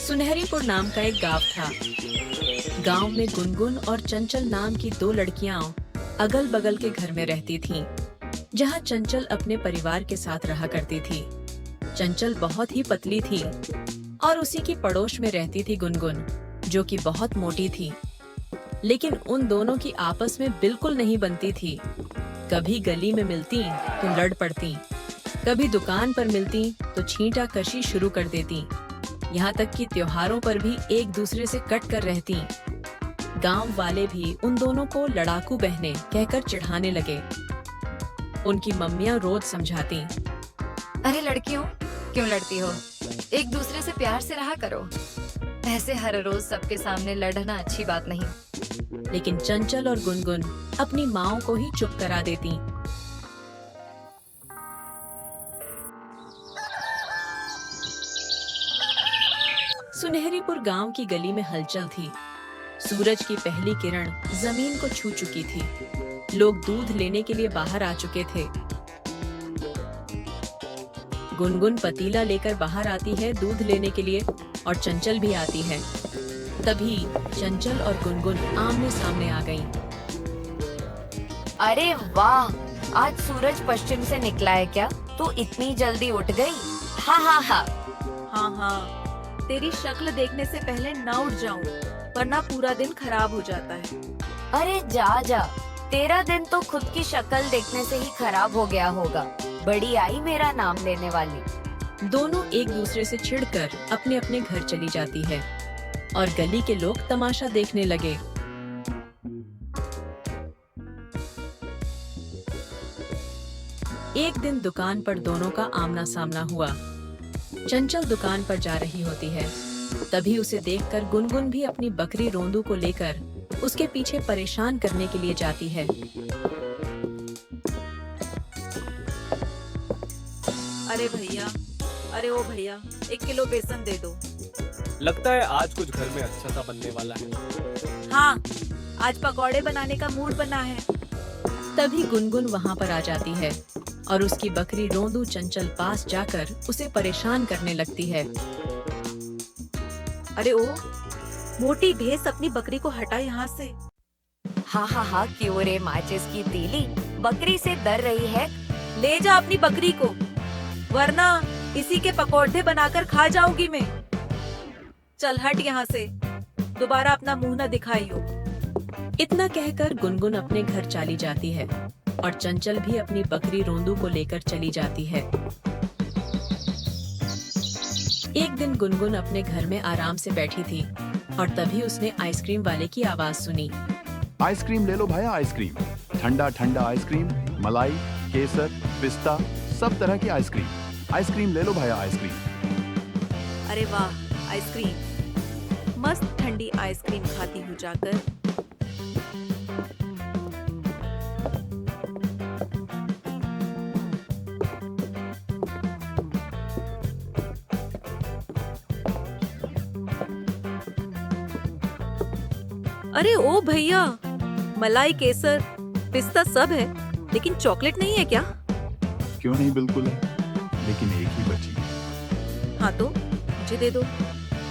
सुनहरीपुर नाम का एक गांव था। गांव में गुनगुन और चंचल नाम की दो लड़कियां अगल बगल के घर में रहती थीं, जहां चंचल अपने परिवार के साथ रहा करती थी। चंचल बहुत ही पतली थी और उसी की पड़ोस में रहती थी गुनगुन, जो कि बहुत मोटी थी। लेकिन उन दोनों की आपस में बिल्कुल नहीं बनती थी। कभी गली में मिलती तो लड़ पड़ती, कभी दुकान पर मिलती तो छींटा कशी शुरू कर देती। यहाँ तक कि त्योहारों पर भी एक दूसरे से कट कर रहती। गांव वाले भी उन दोनों को लड़ाकू बहनें कहकर चिढ़ाने लगे। उनकी मम्मियाँ रोज समझाती, अरे लड़कियों, क्यों लड़ती हो? एक दूसरे से प्यार से रहा करो। ऐसे हर रोज सबके सामने लड़ना अच्छी बात नहीं। लेकिन चंचल और गुनगुन अपनी माँओं को ही चुप करा देती। सुनहरीपुर गांव की गली में हलचल थी। सूरज की पहली किरण जमीन को छू चुकी थी। लोग दूध लेने के लिए बाहर आ चुके थे। गुनगुन पतीला लेकर बाहर आती है दूध लेने के लिए, और चंचल भी आती है। तभी चंचल और गुनगुन आमने सामने आ गईं। अरे वाह, आज सूरज पश्चिम से निकला है क्या? तू इतनी जल्दी उठ गई? हाँ हाँ हाँ। हाँ हाँ, तेरी शक्ल देखने से पहले ना उठ जाऊं, वरना पूरा दिन खराब हो जाता है। अरे जा जा, तेरा दिन तो खुद की शक्ल देखने से ही खराब हो गया होगा। बड़ी आई मेरा नाम लेने वाली। दोनों एक दूसरे से चिढ़कर अपने अपने घर चली जाती है और गली के लोग तमाशा देखने लगे। एक दिन दुकान पर दोनों का आमना सामना हुआ। चंचल दुकान पर जा रही होती है। तभी उसे देखकर गुनगुन भी अपनी बकरी रोंदू को लेकर उसके पीछे परेशान करने के लिए जाती है। अरे भैया, अरे ओ भैया, 1 किलो बेसन दे दो। लगता है आज कुछ घर में अच्छा सा बनने वाला है। हाँ, आज पकौड़े बनाने का मूड बना है। तभी गुनगुन वहाँ पर आ जाती है और उसकी बकरी रोंदू चंचल पास जाकर उसे परेशान करने लगती है। अरे ओ मोटी भैंस, अपनी बकरी को हटा यहाँ से। हाँ हाँ हाँ, क्यों रे माचिस की तीली, बकरी से डर रही है? ले जा अपनी बकरी को, वरना इसी के पकौड़े बनाकर खा जाऊंगी मैं। चल हट यहाँ से, दोबारा अपना मुंह न दिखाइयो। इतना कहकर गुनगुन अपने घर चली जाती है और चंचल भी अपनी बकरी रोंदू को लेकर चली जाती है। एक दिन गुनगुन अपने घर में आराम से बैठी थी और तभी उसने आइसक्रीम वाले की आवाज सुनी। आइसक्रीम ले लो भैया, आइसक्रीम, ठंडा ठंडा आइसक्रीम, मलाई, केसर, पिस्ता, सब तरह की आइसक्रीम। आइसक्रीम ले लो भैया, आइसक्रीम। अरे वाह, आइसक्रीम, मस्त ठंडी आइसक्रीम खाती हूँ जाकर। अरे ओ भैया, मलाई, केसर, पिस्ता सब है, लेकिन चॉकलेट नहीं है क्या? क्यों नहीं, बिल्कुल है, लेकिन एक ही बची है। हाँ तो मुझे दे दो,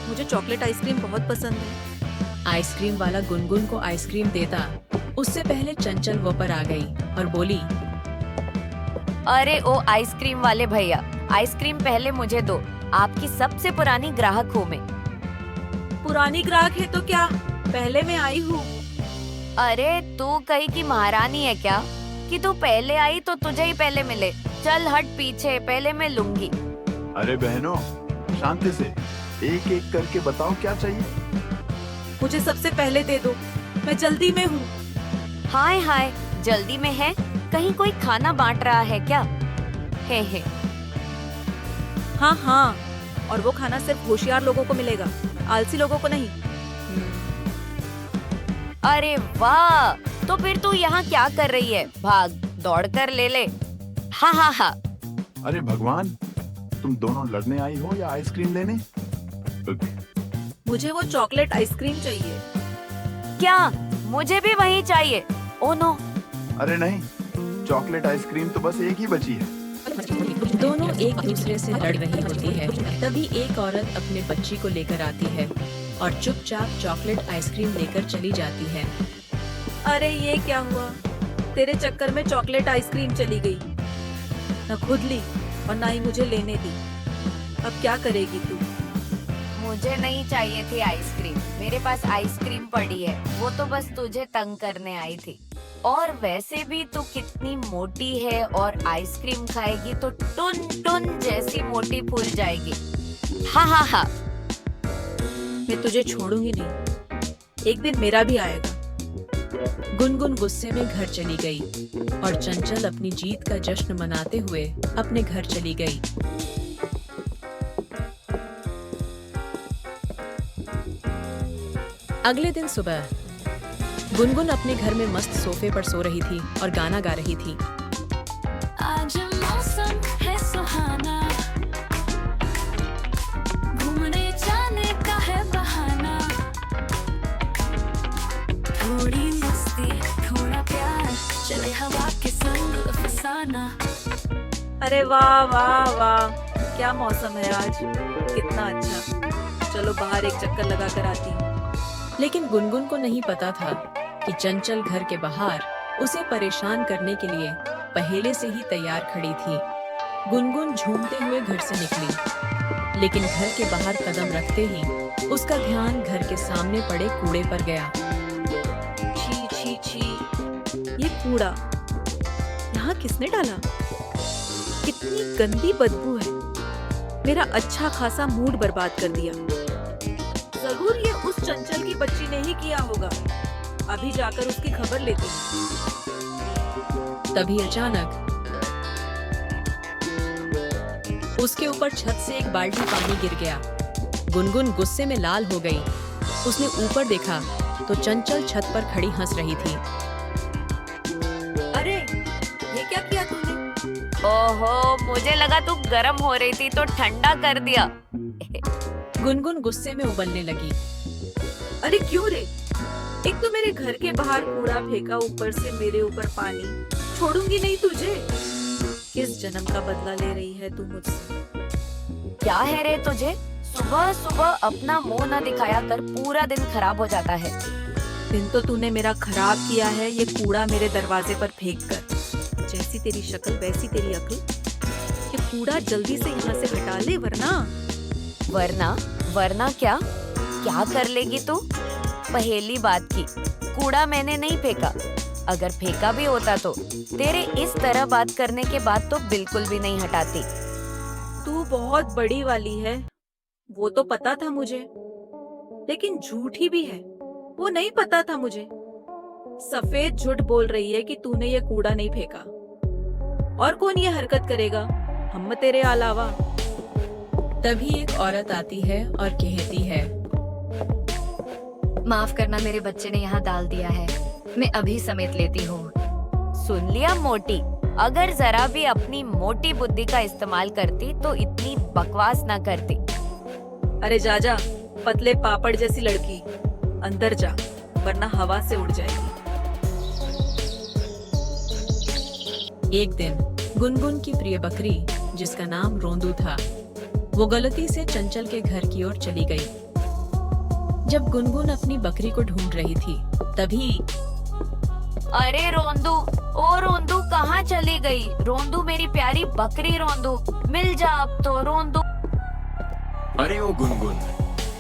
मुझे चॉकलेट आइसक्रीम बहुत पसंद है। आइसक्रीम वाला गुनगुन को आइसक्रीम देता उससे पहले चंचल वो पर आ गई और बोली, अरे ओ आइसक्रीम वाले भैया, आइसक्रीम पहले मुझे दो। आपकी सबसे पुरानी ग्राहक हूँ मैं। पुरानी ग्राहक है तो क्या, पहले मैं आई हूँ। अरे तू कहीं की महारानी है क्या कि तू पहले आई तो तुझे ही पहले मिले? चल हट पीछे, पहले मैं लूंगी। अरे बहनों, शांति से, एक एक करके बताओ क्या चाहिए। मुझे सबसे पहले दे दो, मैं जल्दी में हूँ। हाय हाय, जल्दी में है? कहीं कोई खाना बांट रहा है क्या? हे। हाँ हाँ, और वो खाना सिर्फ होशियार लोगों को मिलेगा, आलसी लोगों को नहीं। अरे वाह, तो फिर तू यहाँ क्या कर रही है? भाग दौड़ कर ले ले। हाँ हाँ हाँ। अरे भगवान, तुम दोनों लड़ने आई हो या आइसक्रीम लेने? मुझे वो चॉकलेट आइसक्रीम चाहिए। क्या? मुझे भी वही चाहिए। Oh no. अरे नहीं, चॉकलेट आइसक्रीम तो बस एक ही बची है। दोनों एक दूसरे से लड़ रही होती है। तभी एक औरत अपने बच्ची को लेकर आती है और चुपचाप चॉकलेट आइसक्रीम लेकर चली जाती है। अरे ये क्या हुआ? तेरे चक्कर में चॉकलेट आइसक्रीम चली गई। न खुद ली और ना ही मुझे लेने दी। अब क्या करेगी तू? मुझे नहीं चाहिए थी आइसक्रीम, मेरे पास आइसक्रीम पड़ी है, वो तो बस तुझे तंग करने आई थी। और वैसे भी तू कितनी मोटी है और आइसक्रीम खाएगी तो टुन टुन जैसी मोटी फूल जाएगी। हा हा हा। मैं तुझे छोड़ूंगी नहीं, एक दिन मेरा भी आएगा। गुनगुन गुस्से में घर चली गई और चंचल अपनी जीत का जश्न मनाते हुए अपने घर चली गई। अगले दिन सुबह गुनगुन अपने घर में मस्त सोफे पर सो रही थी और गाना गा रही थी। आज मौसम है सुहाना, घूमने जाने का है बहाना, थोड़ी मस्ती थोड़ा प्यार, चले हवा के संग फसाना। अरे वाह वाह वाह, क्या मौसम है आज, कितना अच्छा। चलो बाहर एक चक्कर लगा कर आती हूँ। लेकिन गुनगुन को नहीं पता था कि चंचल घर के बाहर उसे परेशान करने के लिए पहले से ही तैयार खड़ी थी। गुनगुन झूमते हुए घर से निकली, लेकिन घर के बाहर कदम रखते ही उसका ध्यान घर के सामने पड़े कूड़े पर गया। छी छी छी, ये कूड़ा यहाँ किसने डाला? कितनी गंदी बदबू है, मेरा अच्छा खासा मूड बर्बाद कर दिया। जरूर ये उस चंचल की बच्ची ने ही किया होगा। अभी जाकर उसकी खबर लेती हूँ। तभी अचानक उसके ऊपर छत से एक बाल्टी पानी गिर गया। गुनगुन गुस्से में लाल हो गई। उसने ऊपर देखा तो चंचल छत पर खड़ी हंस रही थी। अरे ये क्या किया तूने? ओहो, मुझे लगा तू गर्म हो रही थी तो ठंडा कर दिया। गुनगुन गुस्से में उबलने लगी। अरे क्यों रे? एक तो मेरे घर के बाहर कूड़ा फेंका, ऊपर से मेरे ऊपर पानी। छोड़ूंगी नहीं तुझे। किस जन्म का बदला ले रही है तू मुझसे? क्या है रे तुझे? सुबह सुबह अपना मुंह न दिखाया कर, पूरा दिन खराब हो जाता है। दिन तो तूने मेरा खराब किया है, ये कूड़ा मेरे दरवाजे पर फेंक कर। जैसी तेरी शक्ल वैसी तेरी अक्ल। ये कूड़ा जल्दी से यहाँ से हटा ले, वरना वरना क्या कर लेगी तू? पहेली बात की, कूड़ा मैंने नहीं फेंका। अगर फेंका भी होता तो तेरे इस तरह बात करने के बाद तो बिल्कुल भी नहीं हटाती। तू बहुत बड़ी वाली है, वो तो पता था मुझे, लेकिन झूठी भी है, वो नहीं पता था मुझे। सफेद झूठ बोल रही है कि तूने ये कूड़ा नहीं फेंका। और कौन ये हरकत करेगा हम तेरे अलावा? तभी एक औरत आती है और कहती है, माफ करना, मेरे बच्चे ने यहाँ डाल दिया है, मैं अभी समेट लेती हूँ। सुन लिया मोटी, अगर जरा भी अपनी मोटी बुद्धि का इस्तेमाल करती तो इतनी बकवास ना करती। अरे जा पतले पापड़ जैसी लड़की, अंदर जा वरना हवा से उड़ जाएगी। एक दिन गुनगुन की प्रिय बकरी, जिसका नाम रोंदू था, वो गलती से चंचल के घर की ओर चली गई। जब गुनगुन अपनी बकरी को ढूंढ रही थी, तभी अरे रोंदू, ओ रोंदू कहाँ चली गई? रोंदू मेरी प्यारी बकरी रोंदू, मिल जा अब तो रोंदू। अरे ओ गुनगुन,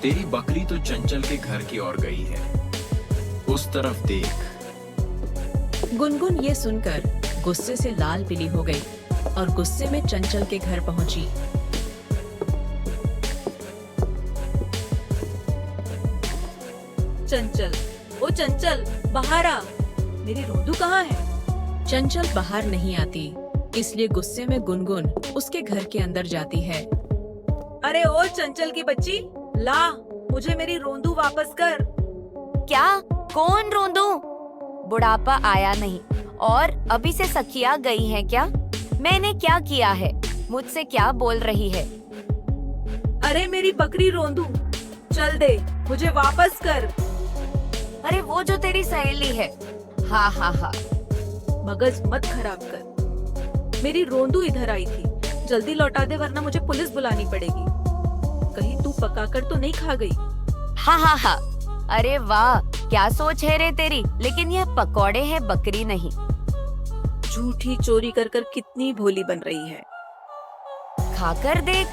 तेरी बकरी तो चंचल के घर की ओर गई है, उस तरफ देख। गुनगुन ये सुनकर गुस्से से लाल पीली हो गई और गुस्से में चंचल के घर पहुंची। चंचल, ओ चंचल, बाहर आ, मेरी रोंदू कहाँ है? चंचल बाहर नहीं आती, इसलिए गुस्से में गुनगुन उसके घर के अंदर जाती है। अरे ओ चंचल की बच्ची, ला मुझे मेरी रोंदू वापस कर। क्या? कौन रोंदू? बुढ़ापा आया नहीं और अभी से सखिया गई है क्या? मैंने क्या किया है? मुझसे क्या बोल रही है? अरे मेरी बकरी रोंदू, चल दे, मुझे वापस कर। अरे वो जो तेरी सहेली है, हा हा हा। मगज मत खराब कर। मेरी रोंदू इधर आई थी जल्दी लौटा दे वरना मुझे पुलिस बुलानी पड़ेगी। कहीं तू पकाकर तो नहीं खा गई? हाँ हाँ हाँ, अरे वाह क्या सोच है रे तेरी, लेकिन यह पकौड़े हैं बकरी नहीं। झूठी चोरी कर कर कितनी भोली बन रही है। खाकर देख,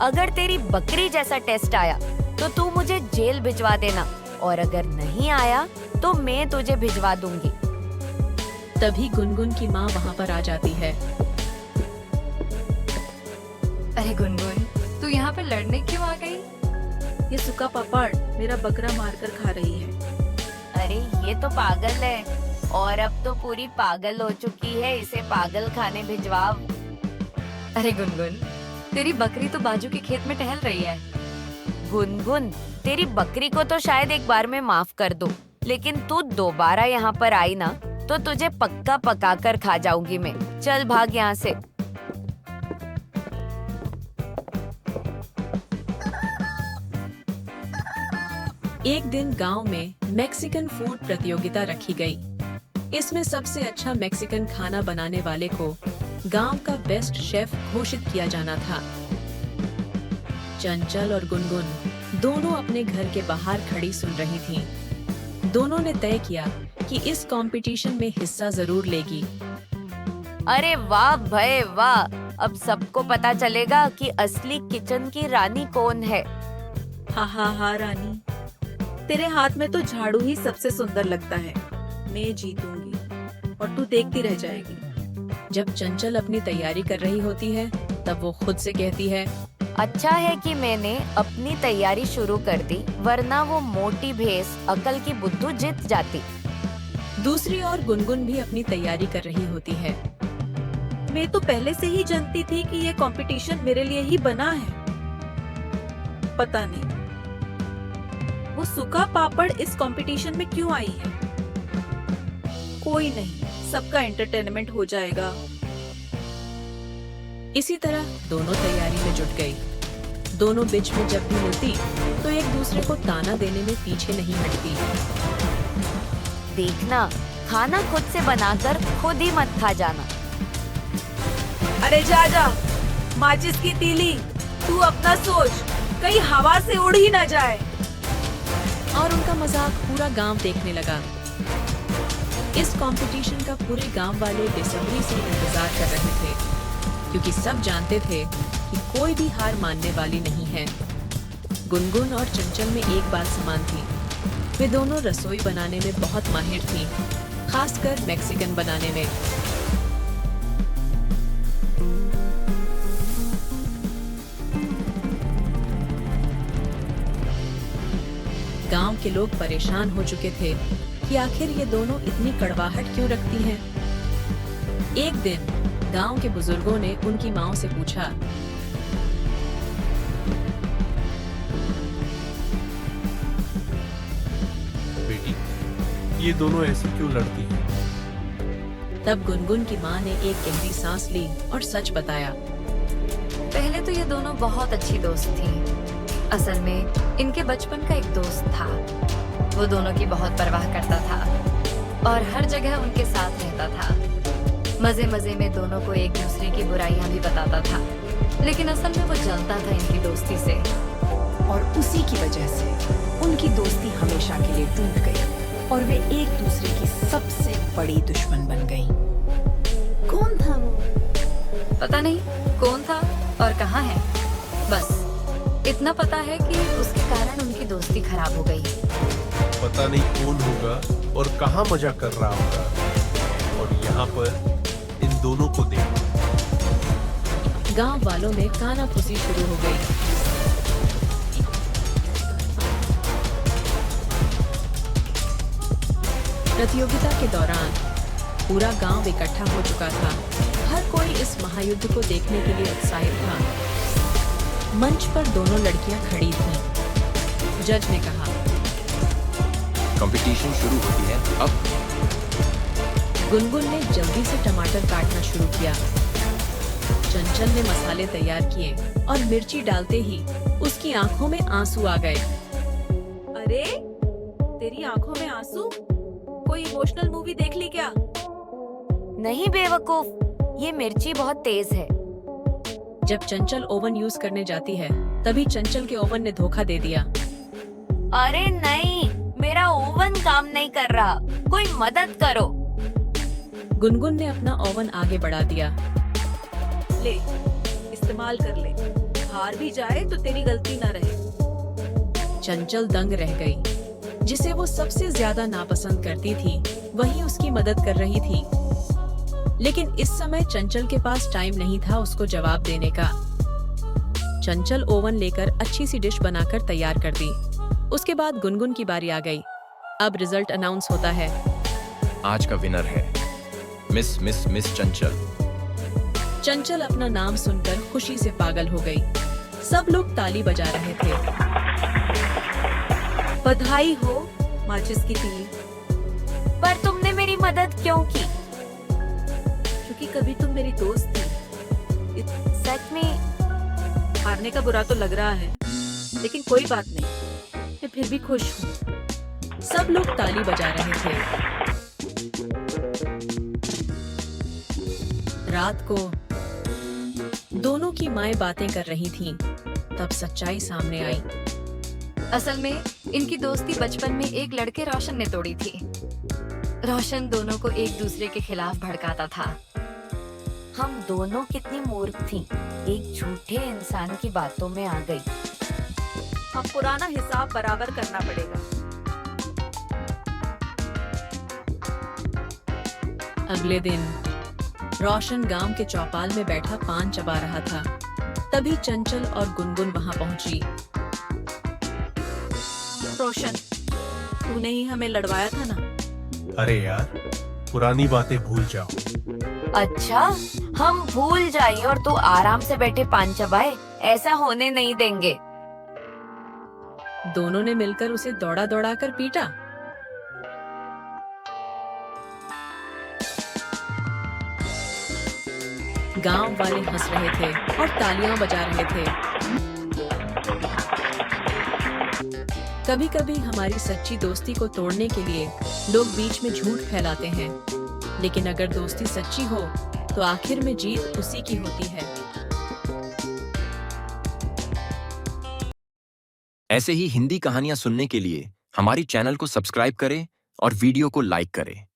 अगर तेरी बकरी जैसा टेस्ट आया तो तू मुझे जेल भिजवा देना, और अगर नहीं आया तो मैं तुझे भिजवा दूंगी। तभी गुनगुन की माँ वहाँ पर आ जाती है। अरे गुनगुन, तू यहाँ पे लड़ने क्यों आ गई? ये सूखा पापड़ मेरा बकरा मारकर खा रही है। अरे ये तो पागल है, और अब तो पूरी पागल हो चुकी है, इसे पागल खाने भिजवाओ। अरे गुनगुन, तेरी बकरी तो बाजू के खेत में टहल रही है। गुनगुन, तेरी बकरी को तो शायद एक बार में माफ कर दो, लेकिन तू दोबारा यहाँ पर आई ना तो तुझे पक्का पका कर खा जाऊंगी मैं। चल भाग यहाँ से। एक दिन गांव में मैक्सिकन फूड प्रतियोगिता रखी गई। इसमें सबसे अच्छा मैक्सिकन खाना बनाने वाले को गांव का बेस्ट शेफ घोषित किया जाना था। चंचल और गुनगुन दोनों अपने घर के बाहर खड़ी सुन रही थीं। दोनों ने तय किया कि इस कंपटीशन में हिस्सा जरूर लेगी। अरे वाह भय वाह, अब सबको पता चलेगा कि असली किचन की रानी कौन है। हा रानी, तेरे हाथ में तो झाड़ू ही सबसे सुंदर लगता है। मैं जीतूंगी और तू देखती रह जाएगी। जब चंचल अपनी तैयारी कर रही होती है तब वो खुद से कहती है, अच्छा है कि मैंने अपनी तैयारी शुरू कर दी, वरना वो मोटी भैंस अकल की बुद्धू जीत जाती। दूसरी ओर गुनगुन भी अपनी तैयारी कर रही होती है। मैं तो पहले से ही जानती थी कि ये कंपटीशन मेरे लिए ही बना है। पता नहीं वो सूखा पापड़ इस कंपटीशन में क्यों आई है। कोई नहीं, सबका एंटरटेनमेंट हो जाएगा। इसी तरह दोनों तैयारी में जुट गई। दोनों बीच में जब भी मिलती तो एक दूसरे को ताना देने में पीछे नहीं हटती। देखना, खाना खुद से बनाकर खुद ही मत खा जाना। अरे जा, माचिस की तीली, तू अपना सोच, कहीं हवा से उड़ ही ना जाए। और उनका मजाक पूरा गांव देखने लगा। इस कंपटीशन का पूरे गांव वाले बेसब्री से इंतजार कर रहे थे, क्योंकि सब जानते थे कि कोई भी हार मानने वाली नहीं है। गुनगुन और चंचल में एक बात समान थी, वे दोनों रसोई बनाने में बहुत माहिर थीं, खासकर मैक्सिकन बनाने में। गांव के लोग परेशान हो चुके थे कि आखिर ये दोनों इतनी कड़वाहट क्यों रखती हैं। एक दिन गांव के बुजुर्गों ने उनकी माँ से पूछा, बेटी, ये दोनों ऐसे क्यों लड़ती हैं? तब गुनगुन की माँ ने एक गहरी सांस ली और सच बताया। पहले तो ये दोनों बहुत अच्छी दोस्त थी। असल में इनके बचपन का एक दोस्त था। वो दोनों की बहुत परवाह करता था और हर जगह उनके साथ रहता था। मजे मजे में दोनों को एक दूसरे की बुराइयां भी बताता था, लेकिन असल में वो जलता था इनकी दोस्ती से। और उसी की वजह से उनकी दोस्ती हमेशा के लिए टूट गई और वे एक दूसरे की सबसे बड़ी दुश्मन बन गईं। कौन था वो? पता नहीं कौन था और कहाँ है। बस इतना पता है कि उसके कारण उनकी दोस्ती खराब हो गई। पता नहीं कौन होगा और कहाँ मजा कर रहा होगा, और यहाँ पर इन दोनों को देखो। गांव वालों में कानाफूसी शुरू हो गई। प्रतियोगिता के दौरान पूरा गांव इकट्ठा हो चुका था। हर कोई इस महायुद्ध को देखने के लिए उत्साहित था। मंच पर दोनों लड़कियां खड़ी थीं। जज ने कहा, कंपटीशन शुरू होती है अब। गुनगुन ने जल्दी से टमाटर काटना शुरू किया। चंचल ने मसाले तैयार किए और मिर्ची डालते ही उसकी आंखों में आंसू आ गए। अरे, तेरी आंखों में आंसू? कोई इमोशनल मूवी देख ली क्या? नहीं बेवकूफ, ये मिर्ची बहुत तेज है। जब चंचल ओवन यूज करने जाती है तभी चंचल के ओवन ने धोखा दे दिया। अरे नहीं, मेरा ओवन काम नहीं कर रहा, कोई मदद करो। गुनगुन ने अपना ओवन आगे बढ़ा दिया। ले, इस्तेमाल कर ले। हार भी जाए तो तेरी गलती ना रहे। चंचल दंग रह गई। जिसे वो सबसे ज्यादा नापसंद करती थी वही उसकी मदद कर रही थी। लेकिन इस समय चंचल के पास टाइम नहीं था उसको जवाब देने का। चंचल ओवन लेकर अच्छी सी डिश बनाकर तैयार कर दी। उसके बाद गुनगुन की बारी आ गई। अब रिजल्ट अनाउंस होता है। आज का विनर है मिस मिस मिस चंचल। चंचल अपना नाम सुनकर खुशी से पागल हो गई। सब लोग ताली बजा रहे थे। बधाई हो माचिस की तीली, पर तुमने मेरी मदद क्यों की? क्योंकि कभी तुम मेरी दोस्त थी। सच में? हारने का बुरा तो लग रहा है, लेकिन कोई बात नहीं, मैं फिर भी खुश हूँ। सब लोग ताली बजा रहे थे। रात को दोनों की माएं बातें कर रही थीं। तब सच्चाई सामने आई। असल में इनकी दोस्ती बचपन में एक लड़के रोशन ने तोड़ी थी। रोशन दोनों को एक दूसरे के खिलाफ भड़काता था। हम दोनों कितनी मूर्ख थीं, एक झूठे इंसान की बातों में आ गई। अब पुराना हिसाब बराबर करना पड़ेगा। अगले दिन रोशन गांव के चौपाल में बैठा पान चबा रहा था। तभी चंचल और गुनगुन वहां पहुंची। रोशन, तूने ही हमें लड़वाया था ना? अरे यार, पुरानी बातें भूल जाओ। अच्छा, हम भूल जाइए और तू आराम से बैठे पान चबाए, ऐसा होने नहीं देंगे। दोनों ने मिलकर उसे दौड़ा दौड़ा कर पीटा। गांव वाले हंस रहे थे और तालियां बजा रहे थे। कभी कभी हमारी सच्ची दोस्ती को तोड़ने के लिए लोग बीच में झूठ फैलाते हैं, लेकिन अगर दोस्ती सच्ची हो तो आखिर में जीत उसी की होती है। ऐसे ही हिंदी कहानियां सुनने के लिए हमारी चैनल को सब्सक्राइब करें और वीडियो को लाइक करें।